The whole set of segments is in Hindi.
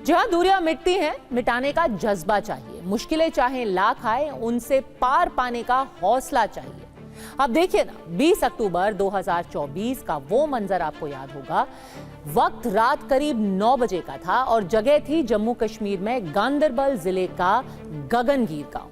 जहां दूरियां मिटती हैं, मिटाने का जज्बा चाहिए। मुश्किलें चाहे लाख आए, उनसे पार पाने का हौसला चाहिए। अब देखिए ना, 20 अक्टूबर 2024 का वो मंजर आपको याद होगा। वक्त रात करीब 9 बजे का था और जगह थी जम्मू कश्मीर में गांदरबल जिले का गगनगीर गांव।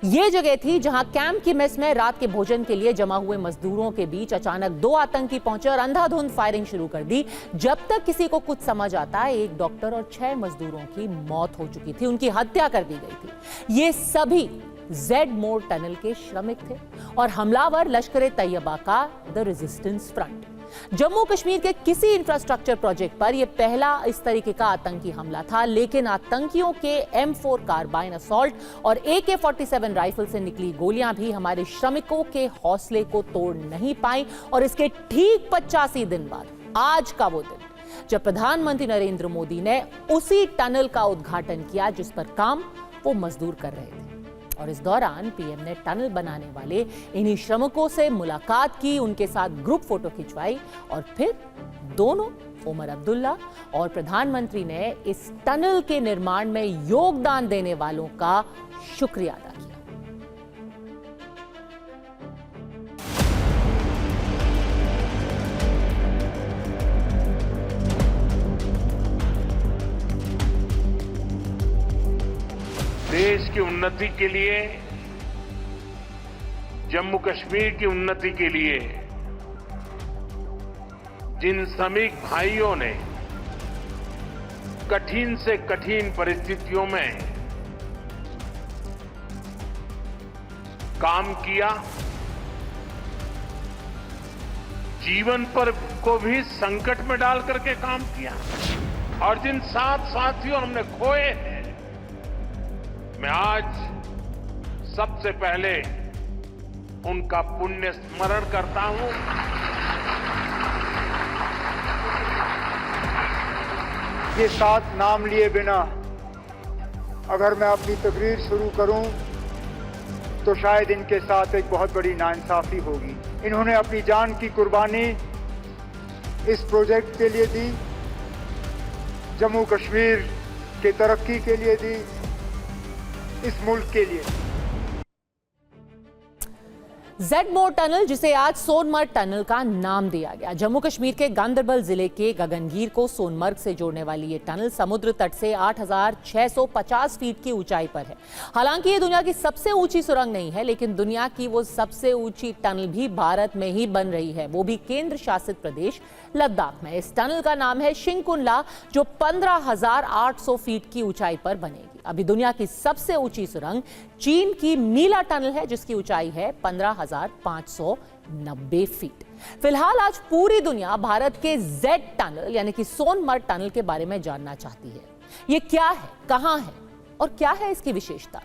ये जगह थी जहां कैंप की मेस में रात के भोजन के लिए जमा हुए मजदूरों के बीच अचानक 2 आतंकी पहुंचे और अंधाधुंध फायरिंग शुरू कर दी। जब तक किसी को कुछ समझ आता, एक डॉक्टर और 6 मजदूरों की मौत हो चुकी थी, उनकी हत्या कर दी गई थी। ये सभी जेड मोड़ टनल के श्रमिक थे और हमलावर लश्कर-ए-तैयबा का the resistance front. Jammu Kashmir के किसी इंफ्रास्ट्रक्चर प्रोजेक्ट पर यह पहला इस तरीके का आतंकी हमला था, लेकिन आतंकियों के M4 कार्बाइन असॉल्ट और AK-47 राइफल से निकली गोलियां भी हमारे श्रमिकों के हौसले को तोड़ नहीं पाई। और इसके ठीक 85 दिन बाद आज का वो दिन जब प्रधानमंत्री नरेंद्र मोदी ने उसी टनल का उद्घाटन किया जिस पर काम वो मजदूर कर रहे थे। और इस दौरान पीएम ने टनल बनाने वाले इन्हीं श्रमिकों से मुलाकात की, उनके साथ ग्रुप फोटो खिंचवाई और फिर दोनों उमर अब्दुल्ला और प्रधानमंत्री ने इस टनल के निर्माण में योगदान देने वालों का शुक्रिया अदा किया। देश की उन्नति के लिए, जम्मू कश्मीर की उन्नति के लिए जिन श्रमिक भाइयों ने कठिन से कठिन परिस्थितियों में काम किया, जीवन पर को भी संकट में डाल करके काम किया, और जिन 7 साथियों हमने खोए हैं, मैं आज सबसे पहले उनका पुण्य स्मरण करता हूं। ये 7 नाम लिए बिना अगर मैं अपनी तकरीर शुरू करूं तो शायद इनके साथ एक बहुत बड़ी नाइंसाफी होगी। इन्होंने अपनी जान की कुर्बानी इस प्रोजेक्ट के लिए दी, जम्मू कश्मीर की तरक्की के लिए दी, इस मुल्क के लिए। जेड मोड़ टनल, जिसे आज सोनमर्ग टनल का नाम दिया गया, जम्मू कश्मीर के गांदरबल जिले के गगनगीर को सोनमर्ग से जोड़ने वाली ये टनल समुद्र तट से 8,650 फीट की ऊंचाई पर है। हालांकि ये दुनिया की सबसे ऊंची सुरंग नहीं है, लेकिन दुनिया की वो सबसे ऊंची टनल भी भारत में ही बन रही है, वो भी केंद्र शासित प्रदेश लद्दाख में। इस टनल का नाम है शिंकुला, जो 15,800 फीट की ऊंचाई पर बनेगी। अभी दुनिया की सबसे ऊंची सुरंग चीन की नीला टनल है, जिसकी ऊंचाई है 15,590 फीट। फिलहाल आज पूरी दुनिया भारत के जेड टनल यानी कि सोनमर्ग टनल के बारे में जानना चाहती है। ये क्या है, कहां है और क्या है इसकी विशेषता?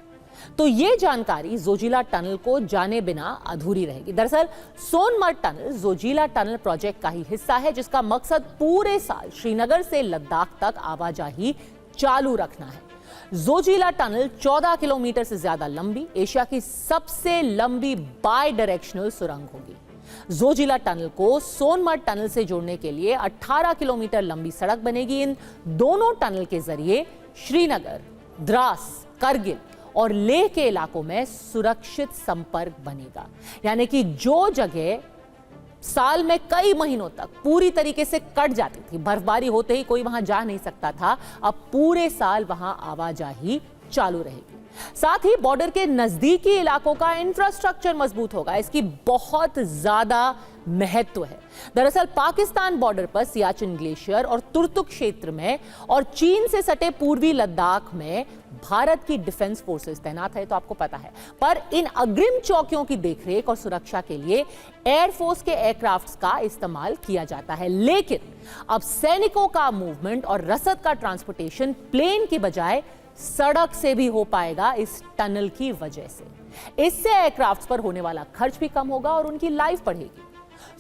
तो ये जानकारी जोजिला टनल को जाने बिना अधूरी रहेगी। दरअसल Sonamarg tunnel Zojila tunnel project का ही हिस्सा है, जिसका मकसद पूरे साल श्रीनगर से लद्दाख तक आवाजाही चालू रखना है। जोजिला टनल 14 किलोमीटर से ज्यादा लंबी, एशिया की सबसे लंबी बाय डायरेक्शनल सुरंग होगी। जोजिला टनल को सोनमर्ग टनल से जोड़ने के लिए 18 किलोमीटर लंबी सड़क बनेगी। इन दोनों टनल के जरिए श्रीनगर, द्रास, करगिल और लेह के इलाकों में सुरक्षित संपर्क बनेगा। यानी कि जो जगह साल में कई महीनों तक पूरी तरीके से कट जाती थी, बर्फबारी होते ही कोई वहां जा नहीं सकता था, अब पूरे साल वहां आवाजाही चालू रहेगी। साथ ही बॉर्डर के नजदीकी इलाकों का इंफ्रास्ट्रक्चर मजबूत होगा। इसकी बहुत ज्यादा महत्व है। दरअसल पाकिस्तान बॉर्डर पर सियाचिन ग्लेशियर और तुर्तुक क्षेत्र में और चीन से सटे पूर्वी लद्दाख में भारत की डिफेंस फोर्सेस तैनात है, तो आपको पता है। पर इन अग्रिम चौकियों की देखरेख और सुरक्षा के लिए एयरफोर्स के एयरक्राफ्ट्स का इस्तेमाल किया जाता है। लेकिन अब सैनिकों का मूवमेंट और रसद का ट्रांसपोर्टेशन प्लेन की बजाय सड़क से भी हो पाएगा इस टनल की वजह से। इससे एयरक्राफ्ट्स पर होने वाला खर्च भी कम होगा और उनकी लाइफ बढ़ेगी।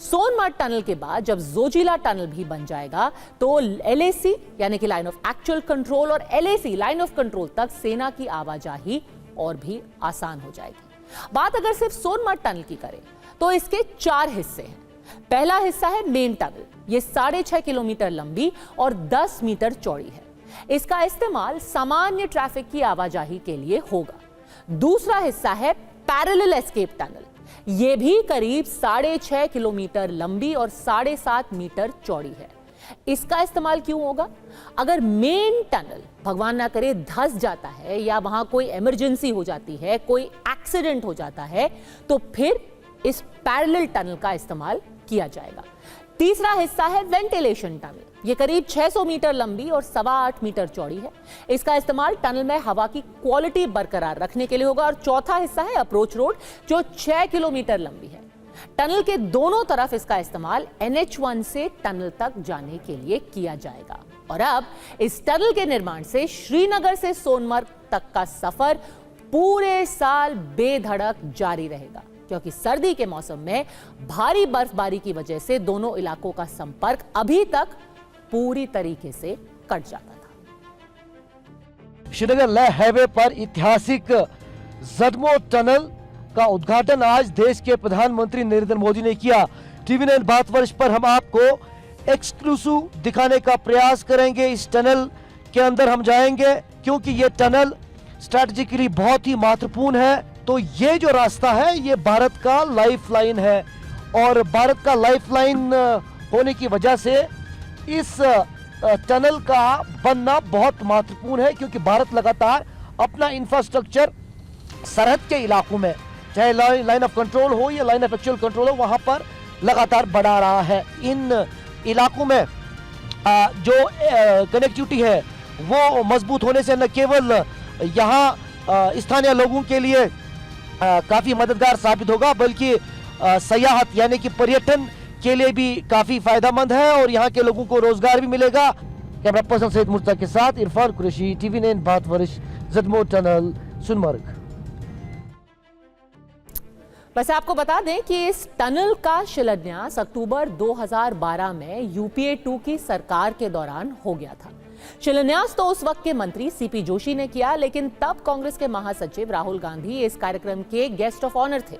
सोनमर्ग टनल के बाद जब जोजिला टनल भी बन जाएगा तो LAC यानी कि लाइन ऑफ एक्चुअल कंट्रोल और LAC लाइन ऑफ कंट्रोल तक सेना की आवाजाही और भी आसान हो जाएगी। बात अगर सिर्फ सोनमर्ग टनल की करें तो इसके 4 हिस्से हैं। पहला हिस्सा है मेन टनल, ये 6.5 किलोमीटर लंबी और 10 मीटर चौड़ी है। इसका इस्तेमाल सामान्य ट्रैफिक की आवाजाही के लिए होगा। दूसरा हिस्सा है पैरेलल एस्केप टनल। यह भी करीब 6.5 किलोमीटर लंबी और 7.5 मीटर चौड़ी है। इसका इस्तेमाल क्यों होगा? अगर मेन टनल भगवान ना करे धंस जाता है या वहां कोई इमरजेंसी हो जाती है, कोई एक्सीडेंट हो जाता है, तो फिर इस पैरेलल टनल का इस्तेमाल किया जाएगा। तीसरा हिस्सा है वेंटिलेशन टनल। यह करीब 600 मीटर लंबी और 8.25 मीटर चौड़ी है। इसका इस्तेमाल टनल में हवा की क्वालिटी बरकरार रखने के लिए होगा। और चौथा हिस्सा है अप्रोच रोड, जो 6 किलोमीटर लंबी है। टनल के दोनों तरफ इसका इस्तेमाल NH1 से टनल तक जाने के लिए किया जाएगा। और अब इस टनल के निर्माण से श्रीनगर से सोनमर्ग तक का सफर पूरे साल बेधड़क जारी रहेगा, क्योंकि सर्दी के मौसम में भारी बर्फबारी की वजह से दोनों इलाकों का संपर्क अभी तक पूरी तरीके से कट जाता था। श्रीनगर लेह हाईवे पर ऐतिहासिक जदमो टनल का उद्घाटन आज देश के प्रधानमंत्री नरेंद्र मोदी ने किया। TV9 भारतवर्ष पर हम आपको एक्सक्लूसिव दिखाने का प्रयास करेंगे। इस टनल के अंदर हम जाएंगे, क्योंकि ये टनल स्ट्रैटेजिकली बहुत ही महत्वपूर्ण है। तो ये जो रास्ता है, ये भारत का लाइफलाइन है, और भारत का लाइफलाइन होने की वजह से इस टनल का बनना बहुत महत्वपूर्ण है, क्योंकि भारत लगातार अपना इंफ्रास्ट्रक्चर सरहद के इलाकों में, चाहे लाइन ऑफ कंट्रोल हो या लाइन ऑफ एक्चुअल कंट्रोल हो, वहां पर लगातार बढ़ा रहा है। इन इलाकों में जो कनेक्टिविटी है वो मजबूत होने से न केवल यहाँ स्थानीय लोगों के लिए काफी मददगार साबित होगा, बल्कि सयाहत यानी कि पर्यटन के लिए भी काफी फायदेमंद है, और यहाँ के लोगों को रोजगार भी मिलेगा। कैमरा पर्सन सैयद मुर्तजा के साथ इरफान कुरैशी, TV9 भारतवर्ष, जदमो टनल, सोनमर्ग। बस आपको बता दें कि इस टनल का शिलान्यास अक्टूबर 2012 में UPA 2 की सरकार के दौरान हो गया था। शिलान्यास तो उस वक्त के मंत्री CP जोशी ने किया, लेकिन तब कांग्रेस के महासचिव राहुल गांधी इस कार्यक्रम के गेस्ट ऑफ ऑनर थे।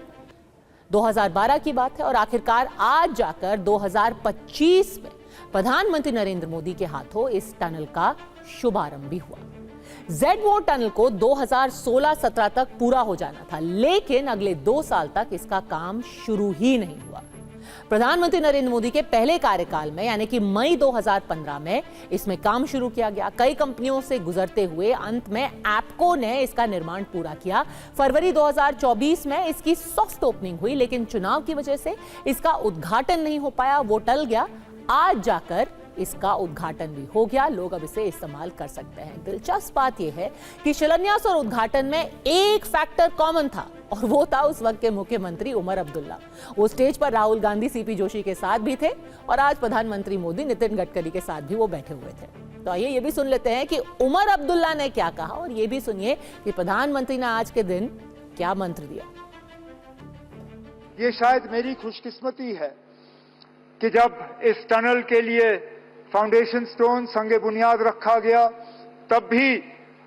2012 की बात है, और आखिरकार आज जाकर 2025 में प्रधानमंत्री नरेंद्र मोदी के हाथों इस टनल का शुभारंभ भी हुआ। Z-Ward टनल को 2016-17 तक पूरा हो जाना था, लेकिन अगले 2 साल तक इसका काम शुरू ही नहीं हुआ। प्रधानमंत्री नरेंद्र मोदी के पहले कार्यकाल में, यानी कि मई 2015 में इसमें काम शुरू किया गया। कई कंपनियों से गुजरते हुए अंत में एप्को ने इसका निर्माण पूरा किया। फरवरी 2024 में इसकी सॉफ्ट ओपनिंग हुई, लेकिन चुनाव की वजह से इसका उद्घाटन नहीं हो पाया, वो टल गया। आज जाकर इसका उद्घाटन भी हो गया, लोग अब इसे इस्तेमाल कर सकते हैं। दिलचस्प बात यह है कि शिलान्यास और उद्घाटन में एक फैक्टर कॉमन था, और वो था उस वक्त के मुख्यमंत्री उमर अब्दुल्ला। वो स्टेज पर राहुल गांधी, CP जोशी के साथ भी थे, और आज प्रधानमंत्री मोदी नितिन गडकरी के साथ भी वो बैठे हुए थे। तो आइए ये भी सुन लेते हैं कि उमर अब्दुल्ला ने क्या कहा, और ये भी सुनिए कि प्रधानमंत्री ने आज के दिन क्या मंत्र दिया। ये शायद मेरी खुशकिस्मती है कि जब इस टनल के लिए फाउंडेशन स्टोन संगे बुनियाद रखा गया, तब भी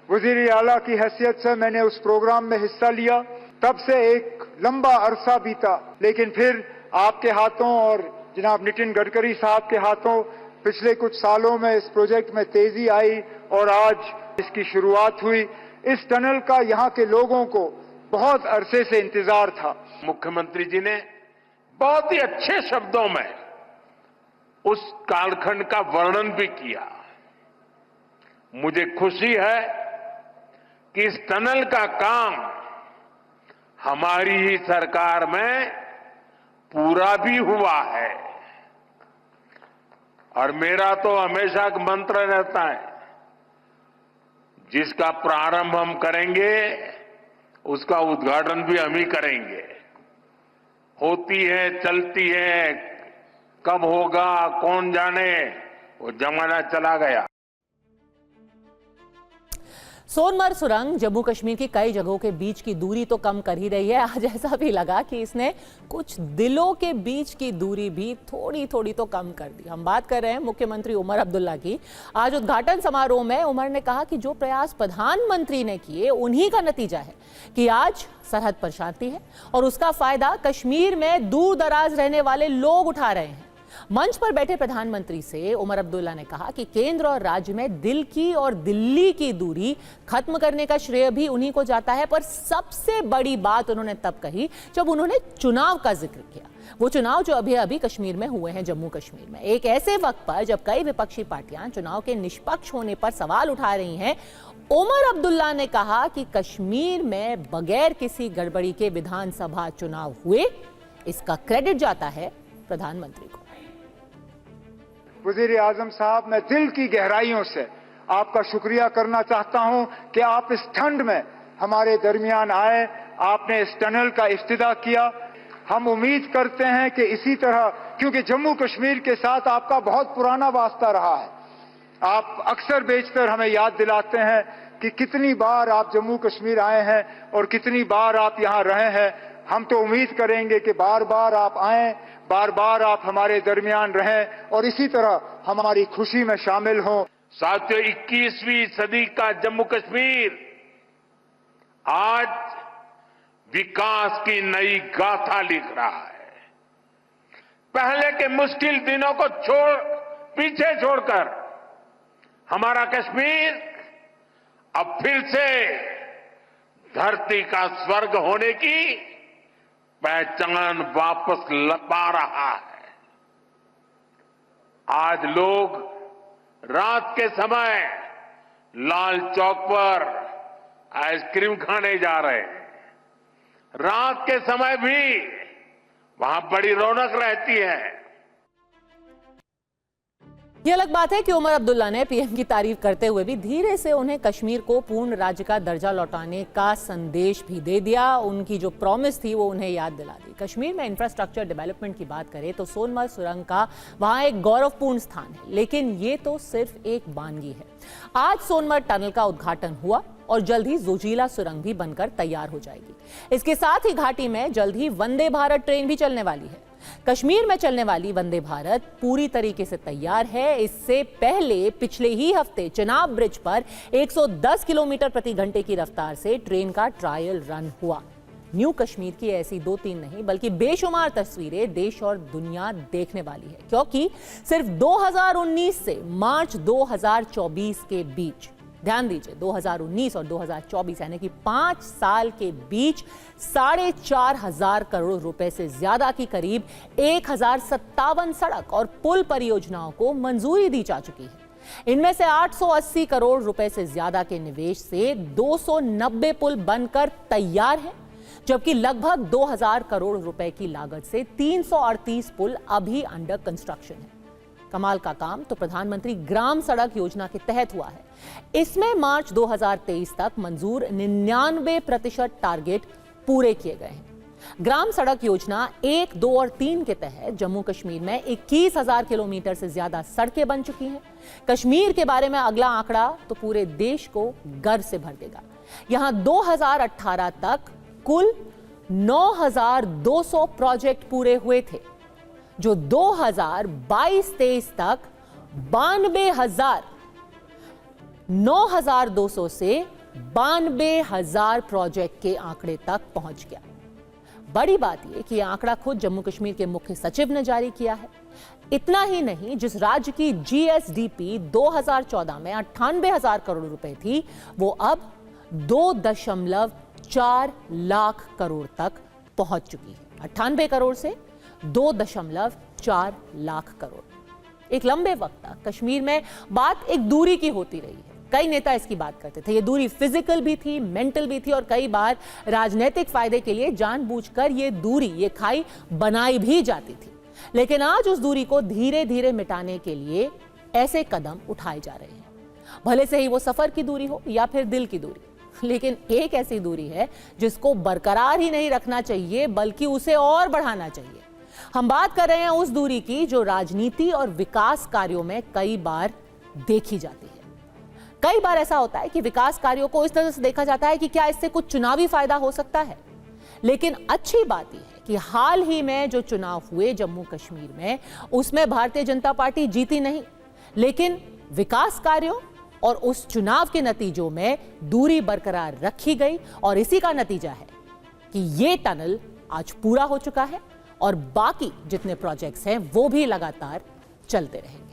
वजीर आला की हैसियत से मैंने उस प्रोग्राम में हिस्सा लिया। तब से एक लंबा अरसा बीता, लेकिन फिर आपके हाथों और जनाब नितिन गडकरी साहब के हाथों पिछले कुछ सालों में इस प्रोजेक्ट में तेजी आई, और आज इसकी शुरुआत हुई। इस टनल का यहाँ के लोगों को बहुत अरसे से इंतजार था। मुख्यमंत्री जी ने बहुत ही अच्छे शब्दों में उस कालखंड का वर्णन भी किया। मुझे खुशी है कि इस टनल का काम हमारी ही सरकार में पूरा भी हुआ है, और मेरा तो हमेशा मंत्र रहता है, जिसका प्रारंभ हम करेंगे उसका उद्घाटन भी हम ही करेंगे। होती है, चलती है, कब होगा कौन जाने, वो जमाना चला गया। सोनमर्ग सुरंग जम्मू कश्मीर की कई जगहों के बीच की दूरी तो कम कर ही रही है। आज ऐसा भी लगा कि इसने कुछ दिलों के बीच की दूरी भी थोड़ी थोड़ी तो कम कर दी। हम बात कर रहे हैं मुख्यमंत्री उमर अब्दुल्ला की। आज उद्घाटन समारोह में उमर ने कहा कि जो प्रयास प्रधानमंत्री ने किए उन्हीं का नतीजा है कि आज सरहद पर शांति है, और उसका फायदा कश्मीर में दूर दराज रहने वाले लोग उठा रहे हैं। मंच पर बैठे प्रधानमंत्री से उमर अब्दुल्ला ने कहा कि केंद्र और राज्य में दिल की और दिल्ली की दूरी खत्म करने का श्रेय भी उन्हीं को जाता है। पर सबसे बड़ी बात उन्होंने तब कही जब उन्होंने चुनाव का जिक्र किया, वो चुनाव जो अभी अभी कश्मीर में हुए हैं, जम्मू कश्मीर में। एक ऐसे वक्त पर जब कई विपक्षी पार्टियां चुनाव के निष्पक्ष होने पर सवाल उठा रही हैं, उमर अब्दुल्ला ने कहा कि कश्मीर में बगैर किसी गड़बड़ी के विधानसभा चुनाव हुए, इसका क्रेडिट जाता है प्रधानमंत्री को। वजीर आजम साहब, मैं दिल की गहराइयों से आपका शुक्रिया करना चाहता हूं कि आप इस ठंड में हमारे दरमियान आए, आपने इस टनल का इफ्तिताह किया। हम उम्मीद करते हैं कि इसी तरह, क्योंकि जम्मू कश्मीर के साथ आपका बहुत पुराना वास्ता रहा है, आप अक्सर बेशतर हमें याद दिलाते हैं कि कितनी बार आप जम्मू कश्मीर आए हैं और कितनी बार आप यहां रहे हैं। हम तो उम्मीद करेंगे कि बार बार आप आएं, बार बार आप हमारे दरमियान रहें और इसी तरह हमारी खुशी में शामिल हों। साथियों, 21वीं सदी का जम्मू कश्मीर आज विकास की नई गाथा लिख रहा है। पहले के मुश्किल दिनों को पीछे छोड़कर हमारा कश्मीर अब फिर से धरती का स्वर्ग होने की पहचान वापस पा रहा है। आज लोग रात के समय लाल चौक पर आइसक्रीम खाने जा रहे हैं। रात के समय भी वहां बड़ी रौनक रहती है। ये अलग बात है कि उमर अब्दुल्ला ने पीएम की तारीफ करते हुए भी धीरे से उन्हें कश्मीर को पूर्ण राज्य का दर्जा लौटाने का संदेश भी दे दिया। उनकी जो प्रॉमिस थी वो उन्हें याद दिला दी। कश्मीर में इंफ्रास्ट्रक्चर डेवलपमेंट की बात करें तो सोनमर्ग सुरंग का वहां एक गौरवपूर्ण स्थान है, लेकिन ये तो सिर्फ एक बानगी है। आज सोनमर्ग टनल का उद्घाटन हुआ और जल्द ही जोजिला सुरंग भी बनकर तैयार हो जाएगी। इसके साथ ही घाटी में जल्द ही वंदे भारत ट्रेन भी चलने वाली है। कश्मीर में चलने वाली वंदे भारत पूरी तरीके से तैयार है। इससे पहले पिछले ही हफ्ते चिनाब ब्रिज पर 110 किलोमीटर प्रति घंटे की रफ्तार से ट्रेन का ट्रायल रन हुआ। न्यू कश्मीर की ऐसी 2-3 नहीं बल्कि बेशुमार तस्वीरें देश और दुनिया देखने वाली है, क्योंकि सिर्फ 2019 से मार्च 2024 के बीच, ध्यान दीजिए 2019 और 2024 यानी कि 5 साल के बीच 4,500 करोड़ रुपए से ज्यादा की करीब 1057 सड़क और पुल परियोजनाओं को मंजूरी दी जा चुकी है। इनमें से 880 करोड़ रुपए से ज्यादा के निवेश से 290 पुल बनकर तैयार हैं, जबकि लगभग 2000 करोड़ रुपए की लागत से 338 पुल अभी अंडर कंस्ट्रक्शन है। कमाल का काम तो प्रधानमंत्री ग्राम सड़क योजना के तहत हुआ है। इसमें मार्च 2023 तक मंजूर 99% टारगेट पूरे किए गए हैं। ग्राम सड़क योजना 1, 2 और 3 के तहत जम्मू कश्मीर में 21,000 किलोमीटर से ज्यादा सड़कें बन चुकी हैं। कश्मीर के बारे में अगला आंकड़ा तो पूरे देश को गर्व से भर देगा। यहां 2018 तक कुल 9,200 प्रोजेक्ट पूरे हुए थे, जो 2022-23 तक 9,200 से 92,000 प्रोजेक्ट के आंकड़े तक पहुंच गया। बड़ी बात यह कि यह आंकड़ा खुद जम्मू कश्मीर के मुख्य सचिव ने जारी किया है। इतना ही नहीं, जिस राज्य की जीएसडीपी 2014 में 98,000 करोड़ रुपए थी, वो अब 2.4 लाख करोड़ तक पहुंच चुकी है। 98 करोड़ से 2.4 लाख करोड़। एक लंबे वक्त तक कश्मीर में बात एक दूरी की होती रही है। कई नेता इसकी बात करते थे। ये दूरी फिजिकल भी थी, मेंटल भी थी और कई बार राजनीतिक फायदे के लिए जानबूझकर ये दूरी, ये खाई बनाई भी जाती थी। लेकिन आज उस दूरी को धीरे धीरे मिटाने के लिए ऐसे कदम उठाए जा रहे हैं। भले से ही वो सफर की दूरी हो या फिर दिल की दूरी, लेकिन एक ऐसी दूरी है जिसको बरकरार ही नहीं रखना चाहिए बल्कि उसे और बढ़ाना चाहिए। हम बात कर रहे हैं उस दूरी की जो राजनीति और विकास कार्यों में कई बार देखी जाती है। कई बार ऐसा होता है कि विकास कार्यों को इस तरह से देखा जाता है कि क्या इससे कुछ चुनावी फायदा हो सकता है। लेकिन अच्छी बात यह है कि हाल ही में जो चुनाव हुए जम्मू कश्मीर में, उसमें भारतीय जनता पार्टी जीती नहीं, लेकिन विकास कार्यों और उस चुनाव के नतीजों में दूरी बरकरार रखी गई और इसी का नतीजा है कि ये टनल आज पूरा हो चुका है और बाकी जितने प्रोजेक्ट्स हैं वो भी लगातार चलते रहेंगे।